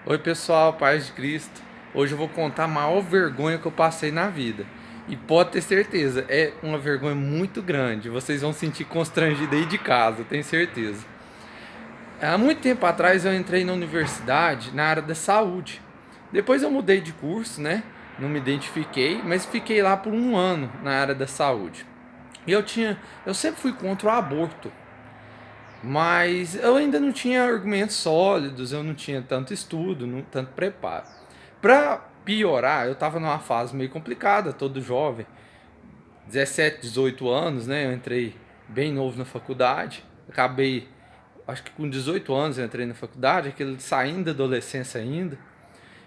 Oi pessoal, paz de Cristo. Hoje eu vou contar a maior vergonha que eu passei na vida. E pode ter certeza, é uma vergonha muito grande. Vocês vão sentir constrangido aí de casa, tenho certeza. Há muito tempo atrás eu entrei na universidade na área da saúde. Depois eu mudei de curso, né? Não me identifiquei, mas fiquei lá por um ano na área da saúde. E eu sempre fui contra o aborto. Mas eu ainda não tinha argumentos sólidos, eu não tinha tanto estudo, tanto preparo. Para piorar, eu estava numa fase meio complicada, todo jovem, 17, 18 anos, né? Eu entrei bem novo na faculdade, acabei, acho que com 18 anos eu entrei na faculdade, aquele saindo da adolescência ainda,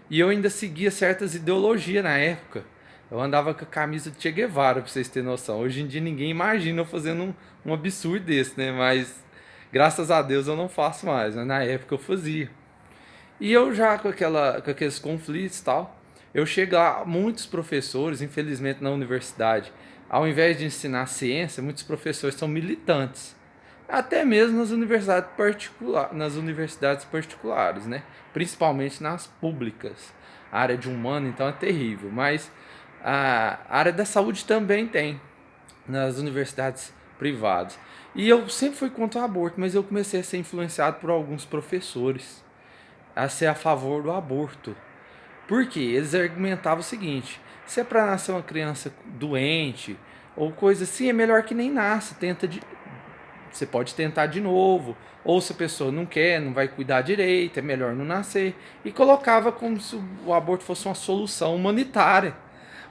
e eu ainda seguia certas ideologias na época. Eu andava com a camisa de Che Guevara, pra vocês terem noção. Hoje em dia ninguém imagina eu fazendo um absurdo desse, né? Mas graças a Deus eu não faço mais, mas na época eu fazia. E eu já com aqueles conflitos e tal, eu chego a muitos professores, infelizmente na universidade, ao invés de ensinar ciência, muitos professores são militantes. Até mesmo nas universidades particulares, né? Principalmente nas públicas. A área de humano, então, é terrível. Mas a área da saúde também tem nas universidades privadas. E eu sempre fui contra o aborto, mas eu comecei a ser influenciado por alguns professores a ser a favor do aborto. Por quê? Eles argumentavam o seguinte: se é para nascer uma criança doente ou coisa assim, é melhor que nem nasça. Você pode tentar de novo. Ou se a pessoa não quer, não vai cuidar direito, é melhor não nascer. E colocava como se o aborto fosse uma solução humanitária.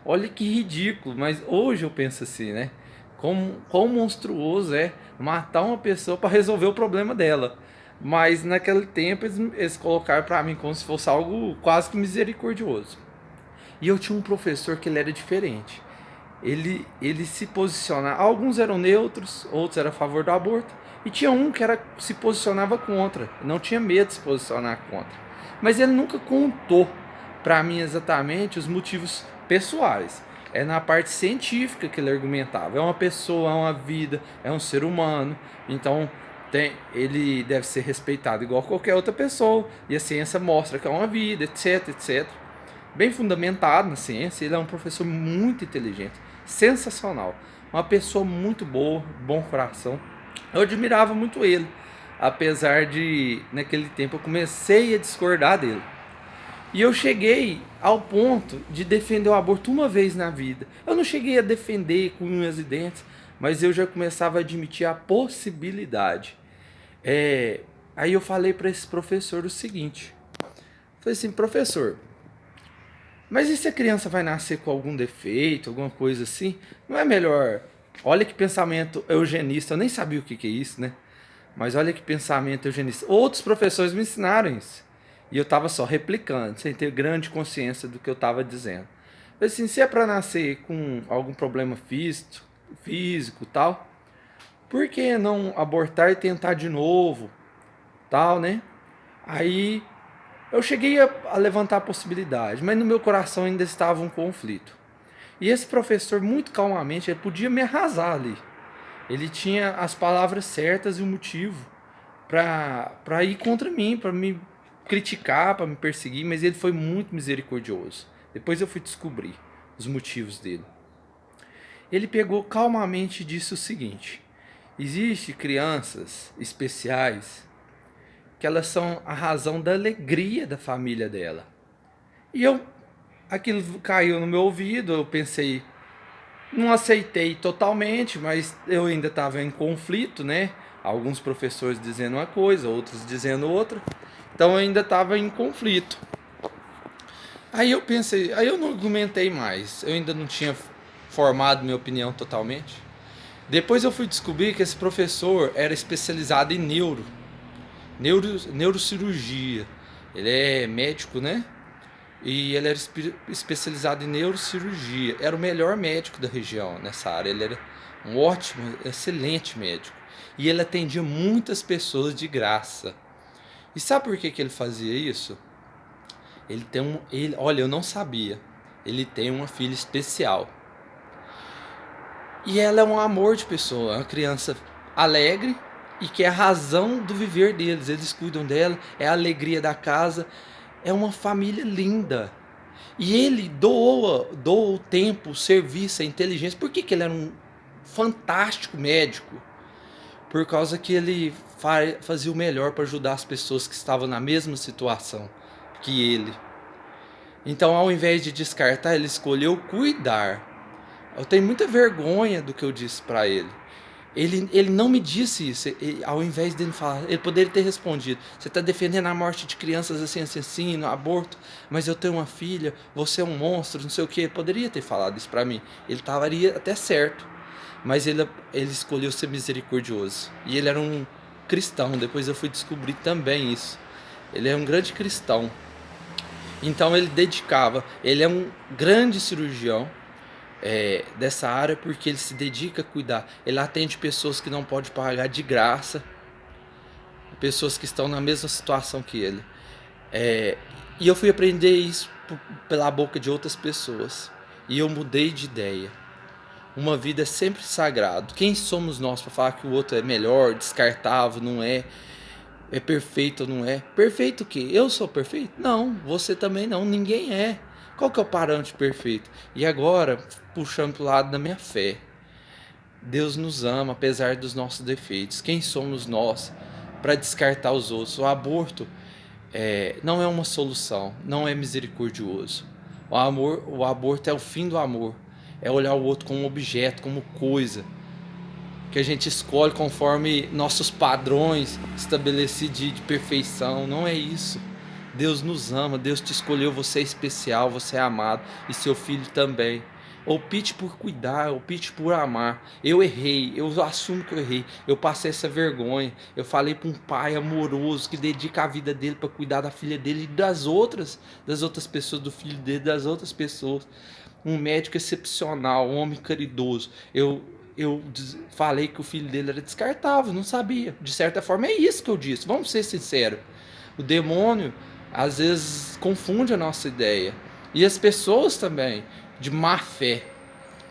Olha que ridículo, mas hoje eu penso assim, né? Quão monstruoso é matar uma pessoa para resolver o problema dela. Mas naquele tempo eles colocaram para mim como se fosse algo quase que misericordioso. E eu tinha um professor que ele era diferente. Ele se posicionava. Alguns eram neutros, outros eram a favor do aborto. E tinha um que se posicionava contra. Não tinha medo de se posicionar contra. Mas ele nunca contou para mim exatamente os motivos pessoais. É na parte científica que ele argumentava. É uma pessoa, é uma vida, é um ser humano. Então ele deve ser respeitado igual qualquer outra pessoa. E a ciência mostra que é uma vida, etc, etc. Bem fundamentado na ciência. Ele é um professor muito inteligente, sensacional. Uma pessoa muito boa, bom coração. Eu admirava muito ele. Apesar de, naquele tempo, eu comecei a discordar dele. E eu cheguei ao ponto de defender o aborto uma vez na vida. Eu não cheguei a defender com unhas e dentes, mas eu já começava a admitir a possibilidade. É, Aí eu falei para esse professor o seguinte: falei assim, professor, mas e se a criança vai nascer com algum defeito, alguma coisa assim? Não é melhor? Olha que pensamento eugenista, eu nem sabia o que é isso, né? Mas olha que pensamento eugenista. Outros professores me ensinaram isso. E eu estava só replicando, sem ter grande consciência do que eu estava dizendo. Mas assim, se é para nascer com algum problema físico tal, por que não abortar e tentar de novo, tal, né? Aí eu cheguei a levantar a possibilidade, mas no meu coração ainda estava um conflito. E esse professor, muito calmamente, ele podia me arrasar ali. Ele tinha as palavras certas e o motivo para ir contra mim, para me criticar, para me perseguir, mas ele foi muito misericordioso. Depois eu fui descobrir os motivos dele. Ele pegou calmamente e disse o seguinte: existem crianças especiais que elas são a razão da alegria da família dela. E aquilo caiu no meu ouvido, eu pensei, não aceitei totalmente, mas eu ainda estava em conflito, né? Alguns professores dizendo uma coisa, outros dizendo outra. Então eu ainda estava em conflito. Aí eu pensei, aí eu não argumentei mais. Eu ainda não tinha formado minha opinião totalmente. Depois eu fui descobrir que esse professor era especializado em neurocirurgia. Ele é médico, né? E ele era especializado em neurocirurgia. Era o melhor médico da região nessa área. Ele era um ótimo, excelente médico. E ele atendia muitas pessoas de graça. E sabe por que ele fazia isso? Olha, eu não sabia. Ele tem uma filha especial. E ela é um amor de pessoa, é uma criança alegre e que é a razão do viver deles. Eles cuidam dela, é a alegria da casa. é uma família linda. E ele doou o tempo, o serviço, a inteligência. Por que que ele era um fantástico médico? Por causa que ele fazia o melhor para ajudar as pessoas que estavam na mesma situação que ele. Então, ao invés de descartar, ele escolheu cuidar. Eu tenho muita vergonha do que eu disse para ele. Ele não me disse isso. Ao invés dele falar, ele poderia ter respondido: você está defendendo a morte de crianças assim, no aborto, mas eu tenho uma filha, você é um monstro, não sei o que. Ele poderia ter falado isso para mim. Ele estaria até certo. Mas ele escolheu ser misericordioso. E ele era um cristão. Depois eu fui descobrir também isso. Ele é um grande cristão. Então ele dedicava. Ele é um grande cirurgião dessa área, porque ele se dedica a cuidar. Ele atende pessoas que não podem pagar de graça, pessoas que estão na mesma situação que ele. E eu fui aprender isso pela boca de outras pessoas. E eu mudei de ideia. Uma vida é sempre sagrado. Quem somos nós para falar que o outro é melhor, descartável, não é perfeito ou não é? Perfeito o quê? Eu sou perfeito? Não, você também não, ninguém é. Qual que é o parâmetro perfeito? E agora, puxando para o lado da minha fé. Deus nos ama apesar dos nossos defeitos. Quem somos nós para descartar os outros? O aborto não é uma solução, não é misericordioso. O aborto é o fim do amor. É olhar o outro como objeto, como coisa, que a gente escolhe conforme nossos padrões estabelecidos de perfeição. Não é isso. Deus nos ama, Deus te escolheu, você é especial, você é amado, e seu filho também. Opte por cuidar, opte por amar. Eu errei, eu assumo que eu errei, eu passei essa vergonha. Eu falei para um pai amoroso que dedica a vida dele para cuidar da filha dele e das outras pessoas, do filho dele, das outras pessoas. Um médico excepcional, um homem caridoso. Eu falei que o filho dele era descartável, não sabia. De certa forma é isso que eu disse, vamos ser sinceros. O demônio às vezes confunde a nossa ideia. E as pessoas também, de má fé.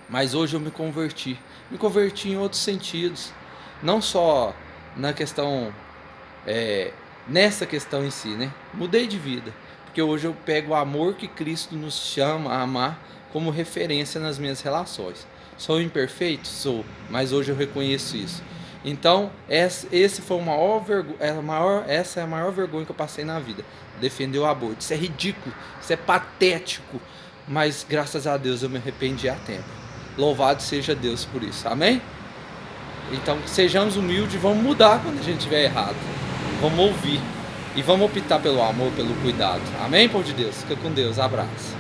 Mas hoje eu me converti. Me converti em outros sentidos. Não só na questão, nessa questão em si, né? Mudei de vida. Porque hoje eu pego o amor que Cristo nos chama a amar como referência nas minhas relações. Sou imperfeito? Sou. Mas hoje eu reconheço isso. Então, esse foi essa é a maior vergonha que eu passei na vida. Defender o aborto. Isso é ridículo, isso é patético. Mas graças a Deus eu me arrependi a tempo. Louvado seja Deus por isso. Amém? Então sejamos humildes e vamos mudar quando a gente estiver errado. Vamos ouvir. E vamos optar pelo amor, pelo cuidado. Amém, povo de Deus? Fica com Deus. Abraço.